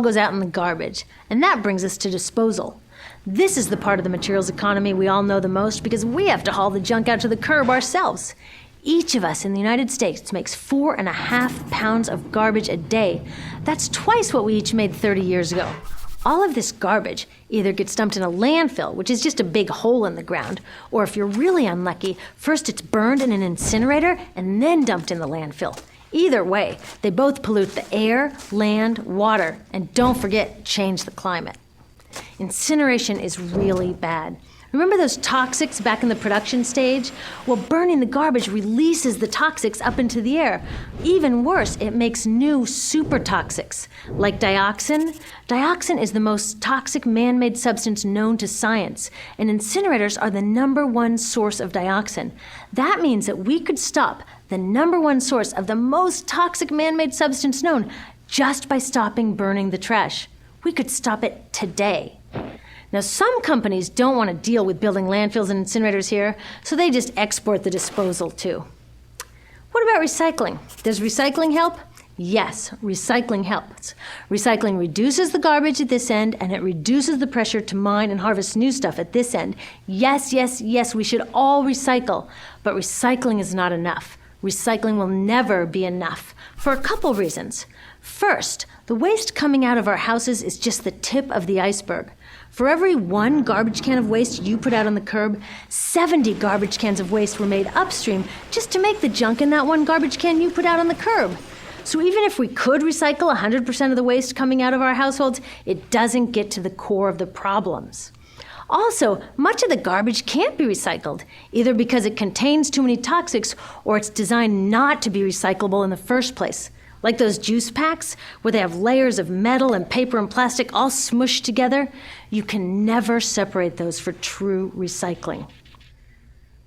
goes out in the garbage. And that brings us to disposal. This is the part of the materials economy we all know the most because we have to haul the junk out to the curb ourselves. Each of us in the United States makes 4.5 pounds of garbage a day. That's twice what we each made 30 years ago. All of this garbage either gets dumped in a landfill, which is just a big hole in the ground, or if you're really unlucky, first it's burned in an incinerator and then dumped in the landfill. Either way, they both pollute the air, land, water, and don't forget, change the climate. Incineration is really bad. Remember those toxics back in the production stage? Well, burning the garbage releases the toxics up into the air. Even worse, it makes new super toxics, like dioxin. Dioxin is the most toxic man-made substance known to science, and incinerators are the #1 source of dioxin. That means that we could stop the #1 source of the most toxic man-made substance known just by stopping burning the trash. We could stop it today. Now, some companies don't want to deal with building landfills and incinerators here, so they just export the disposal too. What about recycling? Does recycling help? Yes, recycling helps. Recycling reduces the garbage at this end, and it reduces the pressure to mine and harvest new stuff at this end. Yes, yes, yes, we should all recycle, but recycling is not enough. Recycling will never be enough for a couple reasons. First, the waste coming out of our houses is just the tip of the iceberg. For every 1 garbage can of waste you put out on the curb, 70 garbage cans of waste were made upstream just to make the junk in that 1 garbage can you put out on the curb. So even if we could recycle 100% of the waste coming out of our households, it doesn't get to the core of the problems. Also, much of the garbage can't be recycled, either because it contains too many toxics or it's designed not to be recyclable in the first place. Like those juice packs, where they have layers of metal and paper and plastic all smushed together, you can never separate those for true recycling.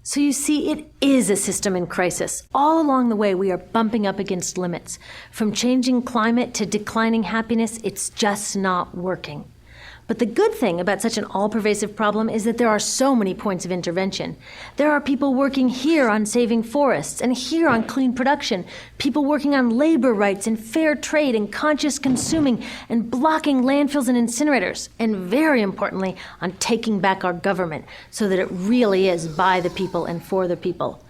So you see, it is a system in crisis. All along the way, we are bumping up against limits. From changing climate to declining happiness, it's just not working. But the good thing about such an all-pervasive problem is that there are so many points of intervention. There are people working here on saving forests and here on clean production, people working on labor rights and fair trade and conscious consuming and blocking landfills and incinerators, and very importantly, on taking back our government so that it really is by the people and for the people.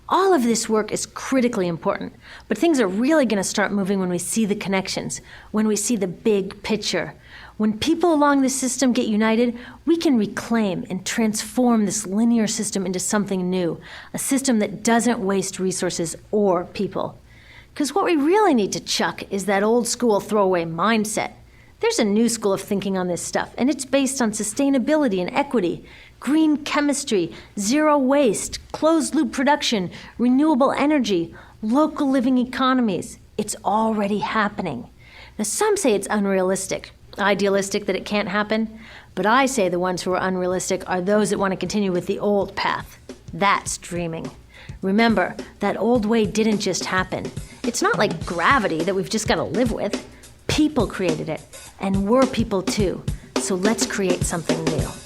All of this work is critically important, but things are really going to start moving when we see the connections, when we see the big picture. When people along the system get united, we can reclaim and transform this linear system into something new, a system that doesn't waste resources or people. Because what we really need to chuck is that old school throwaway mindset. There's a new school of thinking on this stuff, and it's based on sustainability and equity, green chemistry, zero waste, closed-loop production, renewable energy, local living economies. It's already happening. Now, some say it's unrealistic, idealistic that it can't happen, but I say the ones who are unrealistic are those that want to continue with the old path. That's dreaming. Remember, that old way didn't just happen. It's not like gravity that we've just got to live with. People created it, and we're people too. So let's create something new.